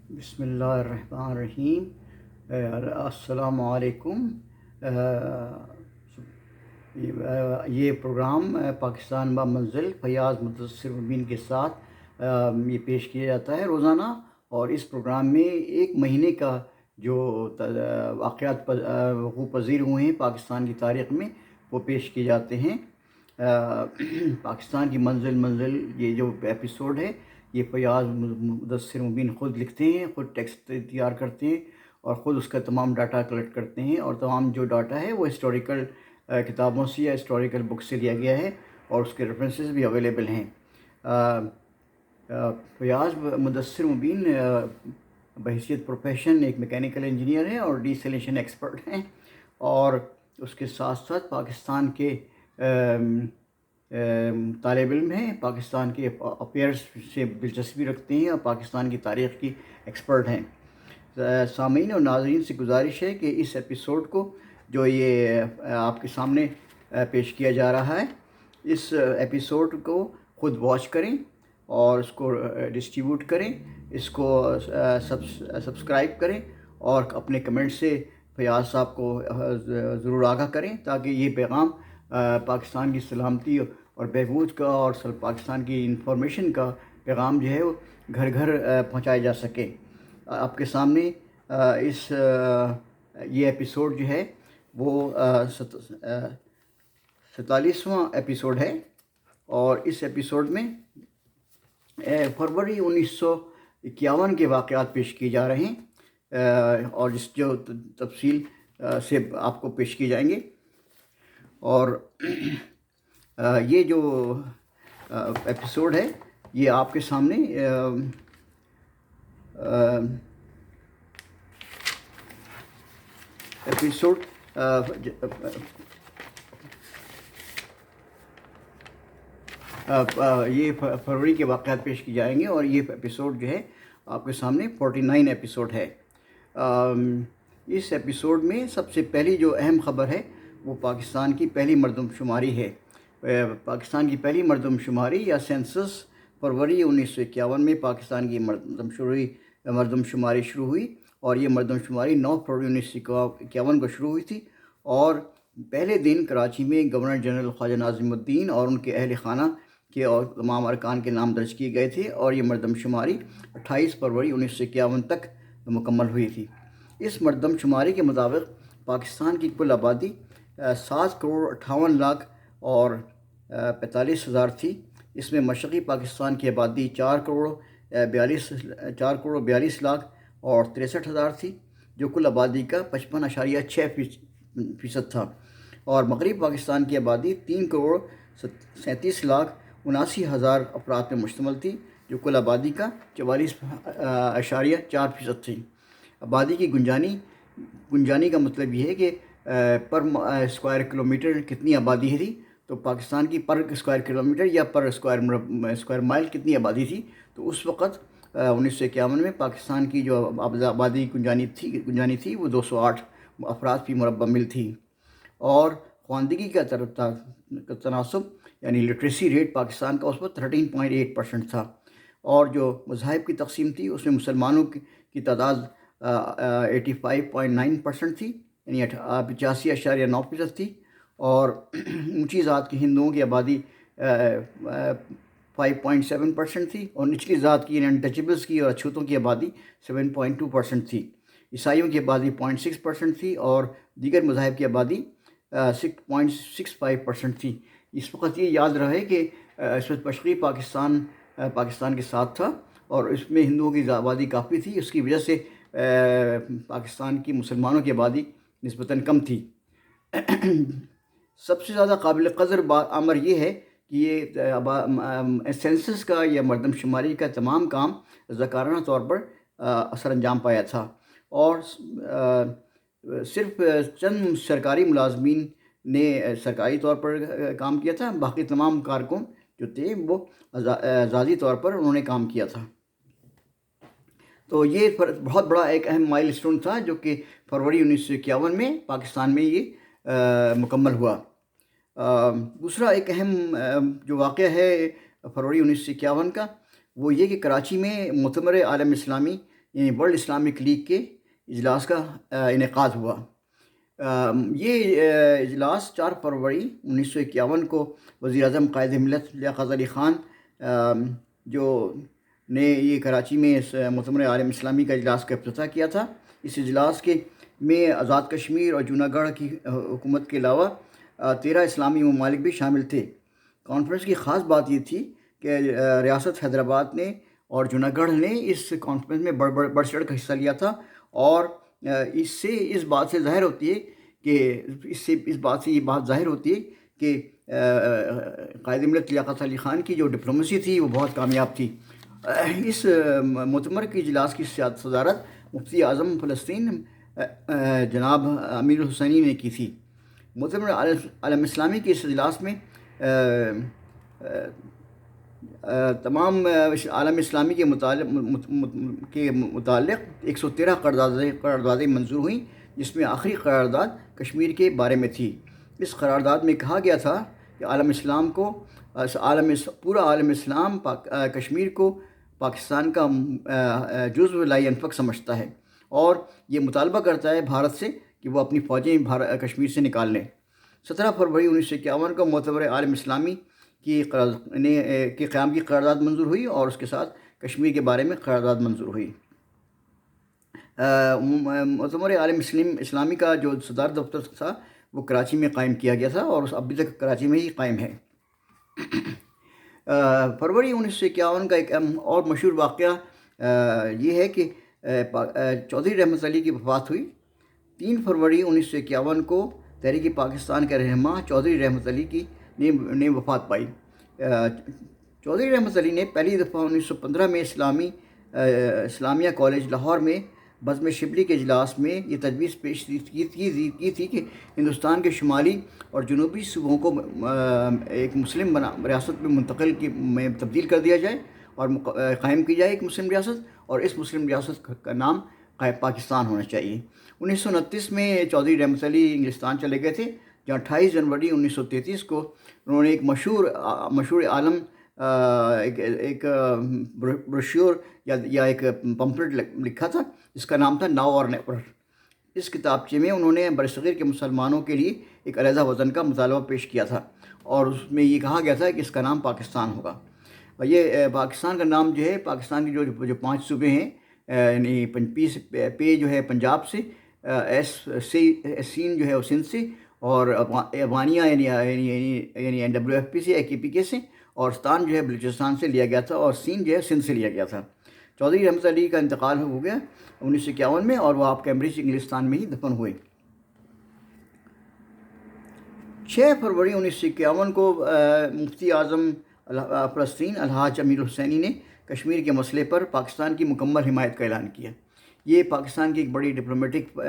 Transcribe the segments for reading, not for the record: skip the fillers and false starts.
بسم اللہ الرحمن الرحیم۔ السلام علیکم۔ یہ پروگرام پاکستان با منزل فیاض مدثر مبین کے ساتھ یہ پیش کیا جاتا ہے روزانہ، اور اس پروگرام میں ایک مہینے کا جو واقعات وقوع پذیر ہوئے ہیں پاکستان کی تاریخ میں وہ پیش کیے جاتے ہیں۔ پاکستان کی منزل یہ جو ایپیسوڈ ہے یہ فیاض مدثر مبین خود لکھتے ہیں، خود ٹیکسٹ تیار کرتے ہیں اور خود اس کا تمام ڈاٹا کلیکٹ کرتے ہیں، اور تمام جو ڈاٹا ہے وہ ہسٹوریکل کتابوں سے یا ہسٹوریکل بک سے لیا گیا ہے اور اس کے ریفرنسز بھی اویلیبل ہیں۔ فیاض مدثر مبین بحیثیت پروفیشن ایک میکینیکل انجینئر ہیں اور ڈیسیلیشن ایکسپرٹ ہیں، اور اس کے ساتھ ساتھ پاکستان کے طالب علم ہیں، پاکستان کے افیئرس سے دلچسپی رکھتے ہیں اور پاکستان کی تاریخ کی ایکسپرٹ ہیں۔ سامعین اور ناظرین سے گزارش ہے کہ اس ایپیسوڈ کو جو یہ آپ کے سامنے پیش کیا جا رہا ہے، اس ایپیسوڈ کو خود واچ کریں اور اس کو ڈسٹریبیوٹ کریں، اس کو سبسکرائب کریں اور اپنے کمنٹ سے فیاض صاحب کو ضرور آگاہ کریں تاکہ یہ پیغام پاکستان کی سلامتی اور بہبود کا اور پاکستان کی انفارمیشن کا پیغام جو ہے وہ گھر گھر پہنچایا جا سکے۔ آپ کے سامنے یہ ایپیسوڈ جو ہے وہ 47واں ایپیسوڈ ہے، اور اس ایپیسوڈ میں فروری 1951 کے واقعات پیش کیے جا رہے ہیں، اور جس جو تفصیل سے آپ کو پیش کیے جائیں گے۔ اور یہ جو ایپیسوڈ ہے یہ آپ کے سامنے ایپیسوڈ یہ فروری کے واقعات پیش کی جائیں گے، اور یہ ایپیسوڈ جو ہے آپ کے سامنے 49 ایپیسوڈ ہے۔ اس ایپیسوڈ میں سب سے پہلی جو اہم خبر ہے وہ پاکستان کی پہلی مردم شماری ہے۔ پاکستان کی پہلی مردم شماری یا سینسس فروری 1951 میں پاکستان کی مردم شماری شروع ہوئی، اور یہ مردم شماری 9 فروری 1951 کو شروع ہوئی تھی، اور پہلے دن کراچی میں گورنر جنرل خواجہ ناظم الدین اور ان کے اہل خانہ کے اور تمام ارکان کے نام درج کیے گئے تھے، اور یہ مردم شماری 28 فروری 1951 تک مکمل ہوئی تھی۔ اس مردم شماری کے مطابق پاکستان کی کل آبادی 7 کروڑ 58 لاکھ اور 45 ہزار تھی۔ اس میں مشرقی پاکستان کی آبادی 4 کروڑ 42 لاکھ اور 63 ہزار تھی، جو کل آبادی کا 55.6% تھا، اور مغربی پاکستان کی آبادی 3 کروڑ 37 لاکھ 79 ہزار افراد پر مشتمل تھی، جو کل آبادی کا 44.4% تھی۔ آبادی کی گنجانی کا مطلب یہ ہے کہ پر اسکوائر کلومیٹر کتنی آبادی تھی، تو پاکستان کی پر اسکوائر کلومیٹر یا پر اسکوائر مائل کتنی آبادی تھی، تو اس وقت 1951 میں پاکستان کی جو آبادی گنجانی تھی وہ 208 افراد فی مربع میل تھی، اور خواندگی کا تناسب یعنی لٹریسی ریٹ پاکستان کا اس وقت 13.8% تھا، اور جو مذاہب کی تقسیم تھی اس میں مسلمانوں کی تعداد 85.9% تھی، یعنی 85.9% تھی، اور اونچی ذات کے ہندوؤں کی آبادی 5.7% تھی، اور نچلی ذات کی یعنی انٹچیبلس کی اور اچھوتوں کی آبادی 7.2% تھی۔ عیسائیوں کی آبادی 0.6% تھی، اور دیگر مذاہب کی آبادی 6.65% تھی۔ اس وقت یہ یاد رہے کہ اس وقت مشرقی پاکستان کے ساتھ تھا، اور اس میں ہندوؤں کی آبادی کافی تھی، اس کی وجہ سے پاکستان کی مسلمانوں کی آبادی نسبتاً کم تھی۔ سب سے زیادہ قابل قدر امر یہ ہے کہ یہ سینسس کا یا مردم شماری کا تمام کام رضاکارانہ طور پر سر انجام پایا تھا، اور صرف چند سرکاری ملازمین نے سرکاری طور پر کام کیا تھا، باقی تمام کارکن جو تھے وہ ذاتی طور پر انہوں نے کام کیا تھا۔ تو یہ بہت بڑا ایک اہم مائل سٹون تھا جو کہ فروری 1951 میں پاکستان میں یہ مکمل ہوا۔ دوسرا ایک اہم جو واقعہ ہے فروری 1951 کا وہ یہ کہ کراچی میں مؤتمر عالم اسلامی یعنی ورلڈ اسلامک لیگ کے اجلاس کا انعقاد ہوا۔ یہ اجلاس 4 فروری 1951 کو وزیر اعظم قائد ملت لیاقت علی خان جو نے یہ کراچی میں اس مؤتمر عالم اسلامی کا اجلاس کا افتتاح کیا تھا۔ اس اجلاس میں آزاد کشمیر اور جونا گڑھ کی حکومت کے علاوہ 13 اسلامی ممالک بھی شامل تھے۔ کانفرنس کی خاص بات یہ تھی کہ ریاست حیدرآباد نے اور جونا گڑھ نے اس کانفرنس میں بڑھ چڑھ کر حصہ لیا تھا، اور اس بات سے ظاہر ہوتی ہے کہ اس بات سے یہ بات ظاہر ہوتی ہے کہ قائد ملت لیاقت علی خان کی جو ڈپلومیسی تھی وہ بہت کامیاب تھی۔ اس مؤتمر کے اجلاس کی صدارت مفتی اعظم فلسطین جناب امیر الحسینی نے کی تھی۔ مؤتمر عالم اسلامی کے اس اجلاس میں تمام عالم اسلامی کے متعلق 113 قراردادیں منظور ہوئیں، جس میں آخری قرارداد کشمیر کے بارے میں تھی۔ اس قرارداد میں کہا گیا تھا کہ پورا عالم اسلام کشمیر کو پاکستان کا جزو لا ينفك سمجھتا ہے، اور یہ مطالبہ کرتا ہے بھارت سے کہ وہ اپنی فوجیں کشمیر سے نکال لیں۔ 17 فروری 1951 کو مؤتمر عالم اسلامی کی قیام کی قرارداد منظور ہوئی، اور اس کے ساتھ کشمیر کے بارے میں قرارداد منظور ہوئی۔ مؤتمر عالم اسلامی کا جو صدر دفتر تھا وہ کراچی میں قائم کیا گیا تھا، اور ابھی تک کراچی میں ہی قائم ہے۔ فروری 1951 کا ایک اور مشہور واقعہ یہ ہے کہ چودھری رحمت علی کی وفات ہوئی۔ 3 فروری 1951 کو تحریک پاکستان کے رہنما چودھری رحمت علی نے وفات پائی۔ چودھری رحمت علی نے پہلی دفعہ 1915 میں اسلامیہ کالج لاہور میں بزم شبلی کے اجلاس میں یہ تجویز پیش کی تھی کہ ہندوستان کے شمالی اور جنوبی صوبوں کو ایک مسلم ریاست میں تبدیل کر دیا جائے، اور قائم کی جائے ایک مسلم ریاست، اور اس مسلم ریاست کا نام پاکستان ہونا چاہیے۔ 1929 میں چودھری رحمت علی انگلستان چلے گئے تھے، جہاں 28 جنوری 1933 کو انہوں نے ایک مشہور عالم ایک بروشور یا ایک پمفلٹ لکھا تھا، جس کا نام تھا ناؤ اور نیور۔ اس کتابچے میں انہوں نے برصغیر کے مسلمانوں کے لیے ایک علیحدہ وطن کا مطالبہ پیش کیا تھا، اور اس میں یہ کہا گیا تھا کہ اس کا نام پاکستان ہوگا۔ اور یہ پاکستان کا نام جو ہے، پاکستان کے جو 5 صوبے ہیں، یعنی پے جو ہے پنجاب سے، سین جو ہے وہ سندھ سے، اور افغانیہ یعنی NWFP سے AKPK سے، اور ستان جو ہے بلوچستان سے لیا گیا تھا، اور سین جو ہے سندھ سے لیا گیا تھا۔ چودھری رحمت علی کا انتقال ہو گیا 1951 میں، اور وہ آپ کیمبرج انگلستان میں ہی دفن ہوئے۔ 6 فروری 1951 کو مفتی اعظم فلسطین الحاج امیر الحسینی نے کشمیر کے مسئلے پر پاکستان کی مکمل حمایت کا اعلان کیا۔ یہ پاکستان کی ایک بڑی ڈپلومیٹک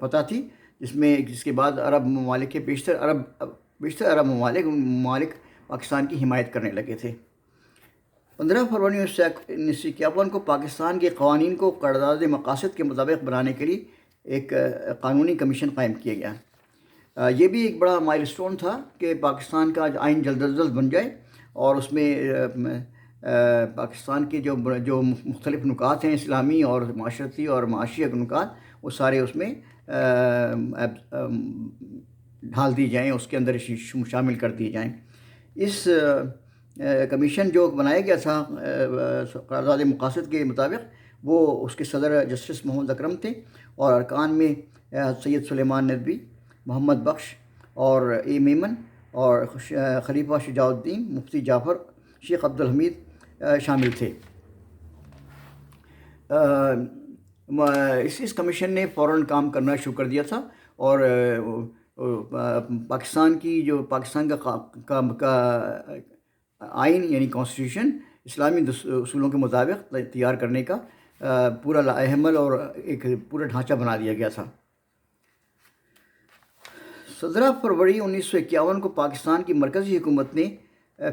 فتح تھی، جس کے بعد عرب ممالک کے بیشتر عرب ممالک پاکستان کی حمایت کرنے لگے تھے۔ 15 فروری 1951 کو پاکستان کے قوانین کو قرارداد مقاصد کے مطابق بنانے کے لیے ایک قانونی کمیشن قائم کیا گیا۔ یہ بھی ایک بڑا مائل سٹون تھا کہ پاکستان کا آئین جلد از جلد بن جائے، اور اس میں پاکستان کے جو مختلف نکات ہیں، اسلامی اور معاشرتی اور معاشی نکات، وہ سارے اس میں ڈھال دی جائیں، اس کے اندر شامل کر دی جائیں۔ اس کمیشن جو بنایا گیا تھا قرارداد مقاصد کے مطابق، وہ اس کے صدر جسٹس محمد اکرم تھے، اور ارکان میں سید سلیمان ندوی، محمد بخش اور اے میمن، اور خلیفہ شجاع الدین، مفتی جعفر، شیخ عبدالحمید شامل تھے۔ اس کمیشن نے فوراً کام کرنا شروع کر دیا تھا، اور پاکستان کا آئین یعنی کانسٹیٹیوشن اسلامی اصولوں کے مطابق تیار کرنے کا پورا عمل اور ایک پورا ڈھانچہ بنا دیا گیا تھا۔ 17 فروری 1951 کو پاکستان کی مرکزی حکومت نے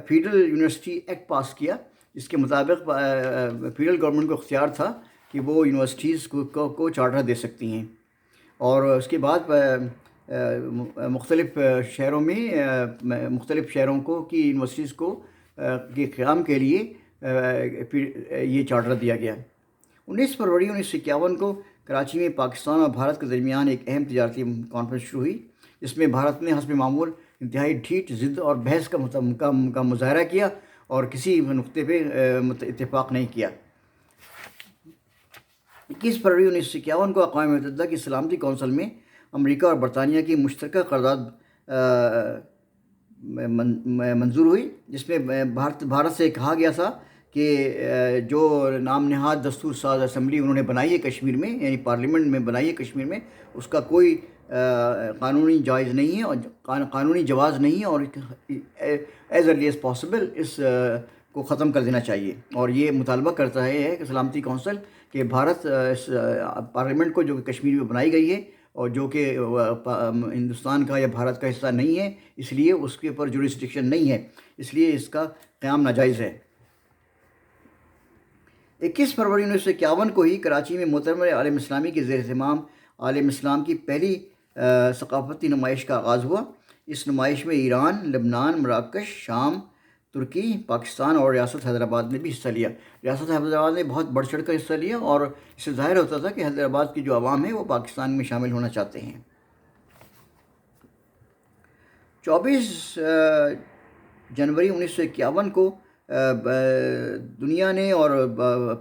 فیڈرل یونیورسٹی ایکٹ پاس کیا، جس کے مطابق فیڈرل گورنمنٹ کو اختیار تھا کہ وہ یونیورسٹیز کو چارٹر دے سکتی ہیں، اور اس کے بعد مختلف شہروں کی یونیورسٹیز کے قیام کے لیے یہ چارٹر دیا گیا۔ 19 فروری 1951 کو کراچی میں پاکستان اور بھارت کے درمیان ایک اہم تجارتی کانفرنس شروع ہوئی، جس میں بھارت نے حسب معمول انتہائی ڈھیٹ، ضد اور بحث کا مظاہرہ کیا اور کسی نقطے پہ اتفاق نہیں کیا۔ 21 فروری 1951 کو اقوام متحدہ کی سلامتی کونسل میں امریکہ اور برطانیہ کی مشترکہ قرارداد منظور ہوئی، جس میں بھارت سے کہا گیا تھا کہ جو نام نہاد دستور ساز اسمبلی انہوں نے بنائی ہے کشمیر میں، یعنی پارلیمنٹ میں بنائی ہے کشمیر میں، اس کا کوئی قانونی جائز نہیں ہے اور قانونی جواز نہیں ہے، اور ایز ارلی ایز پاسبل اس کو ختم کر دینا چاہیے۔ اور یہ مطالبہ کرتا ہے کہ سلامتی کونسل کہ بھارت اس پارلیمنٹ کو جو کشمیر میں بنائی گئی ہے اور جو کہ ہندوستان کا یا بھارت کا حصہ نہیں ہے، اس لیے اس کے اوپر جورسڈکشن نہیں ہے، اس لیے اس کا قیام ناجائز ہے۔ 21 فروری 1951 کو ہی کراچی میں مؤتمر عالم اسلامی کے زیر اہتمام عالم اسلام کی پہلی ثقافتی نمائش کا آغاز ہوا۔ اس نمائش میں ایران، لبنان، مراکش، شام، ترکی، پاکستان اور ریاست حیدرآباد نے بھی حصہ لیا۔ ریاست حیدرآباد نے بہت بڑھ چڑھ کر حصہ لیا، اور اس سے ظاہر ہوتا تھا کہ حیدرآباد کی جو عوام ہے وہ پاکستان میں شامل ہونا چاہتے ہیں۔ 24 جنوری 1951 کو دنیا نے اور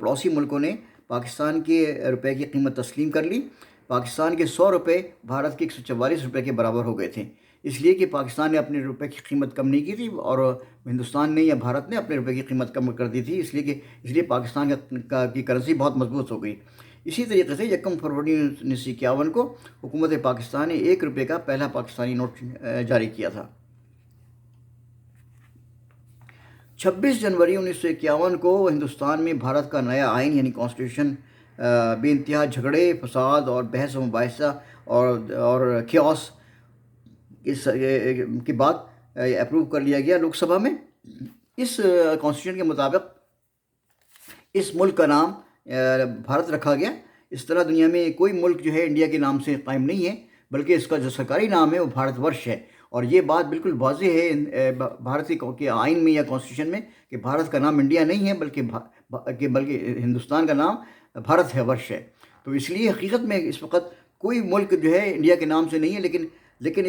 پڑوسی ملکوں نے پاکستان کے روپے کی قیمت تسلیم کر لی۔ پاکستان کے 100 روپے بھارت کے 144 روپے کے برابر ہو گئے تھے، اس لیے کہ پاکستان نے اپنے روپے کی قیمت کم نہیں کی تھی اور ہندوستان نے یا بھارت نے اپنے روپے کی قیمت کم کر دی تھی، اس لیے پاکستان کی کرنسی بہت مضبوط ہو گئی۔ اسی طریقے سے 1 فروری 1951 کو حکومت پاکستان نے 1 روپے کا پہلا پاکستانی نوٹ جاری کیا تھا۔ 26 جنوری 1951 کو ہندوستان میں بھارت کا نیا آئین یعنی کانسٹیٹیوشن بے انتہا جھگڑے، فساد اور بحث و مباحثہ اور کیوس کے بعد اپروو کر لیا گیا لوک سبھا میں۔ اس کانسٹیٹیوشن کے مطابق اس ملک کا نام بھارت رکھا گیا۔ اس طرح دنیا میں کوئی ملک جو ہے انڈیا کے نام سے قائم نہیں ہے، بلکہ اس کا جو سرکاری نام ہے وہ بھارت ورش ہے، اور یہ بات بالکل واضح ہے بھارتی کے آئین میں یا کانسٹیٹیوشن میں کہ بھارت کا نام انڈیا نہیں ہے بلکہ ہندوستان کا نام بھارت ہے، ورش ہے۔ تو اس لیے حقیقت میں اس وقت کوئی ملک جو ہے انڈیا کے نام سے نہیں ہے، لیکن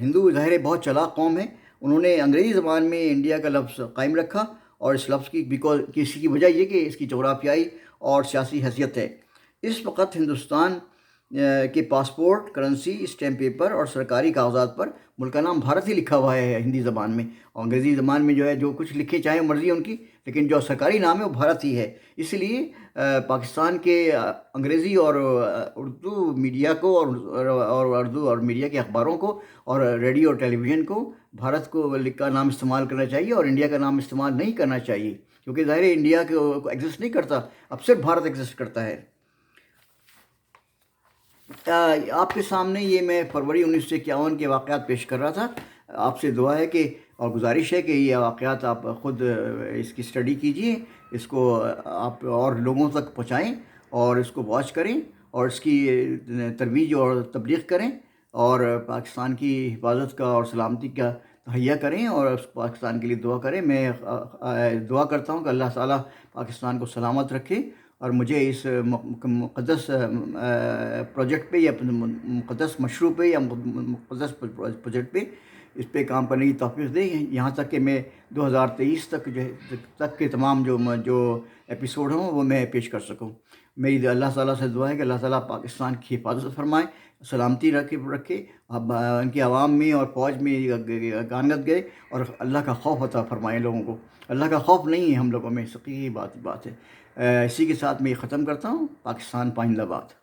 ہندو ظاہر بہت چلاک قوم ہے، انہوں نے انگریزی زبان میں انڈیا کا لفظ قائم رکھا، اور اس لفظ کی وجہ یہ کہ اس کی جغرافیائی اور سیاسی حیثیت ہے۔ اس وقت ہندوستان کے پاسپورٹ، کرنسی، اسٹیمپ پیپر اور سرکاری کاغذات پر ملک کا نام بھارت ہی لکھا ہوا ہے ہندی زبان میں، اور انگریزی زبان میں جو ہے جو کچھ لکھے چاہے مرضی ان کی، لیکن جو سرکاری نام ہے وہ بھارت ہی ہے۔ اس لیے پاکستان کے انگریزی اور اردو میڈیا کو اور اردو اور میڈیا کے اخباروں کو اور ریڈیو اور ٹیلی ویژن کو بھارت کو کا نام استعمال کرنا چاہیے اور انڈیا کا نام استعمال نہیں کرنا چاہیے، کیونکہ ظاہر انڈیا کو ایگزسٹ نہیں کرتا، اب صرف بھارت ایگزسٹ کرتا ہے۔ آپ کے سامنے یہ میں فروری 1951 کے واقعات پیش کر رہا تھا۔ آپ سے دعا ہے کہ اور گزارش ہے کہ یہ واقعات آپ خود اس کی اسٹڈی کیجئے، اس کو آپ اور لوگوں تک پہنچائیں اور اس کو واچ کریں اور اس کی ترویج اور تبلیغ کریں، اور پاکستان کی حفاظت کا اور سلامتی کا تہیہ کریں اور اس پاکستان کے لیے دعا کریں۔ میں دعا کرتا ہوں کہ اللہ تعالیٰ پاکستان کو سلامت رکھے اور مجھے اس مقدس پروجیکٹ پہ یا مقدس مشروع پہ یا مقدس پروجیکٹ پہ اس پہ کام کرنے کی توفیق دے، یہاں تک کہ میں 2023 تک کے تمام جو ایپیسوڈ ہوں وہ میں پیش کر سکوں۔ میری اللہ تعالیٰ سے دعا ہے کہ اللہ تعالیٰ پاکستان کی حفاظت فرمائے، سلامتی رکھے، ان کی عوام میں اور فوج میں گانگت گئے، اور اللہ کا خوف عطا فرمائے لوگوں کو۔ اللہ کا خوف نہیں ہے ہم لوگوں میں، حقیقی بات ہے۔ اسی کے ساتھ میں یہ ختم کرتا ہوں۔ پاکستان پائندہ باد۔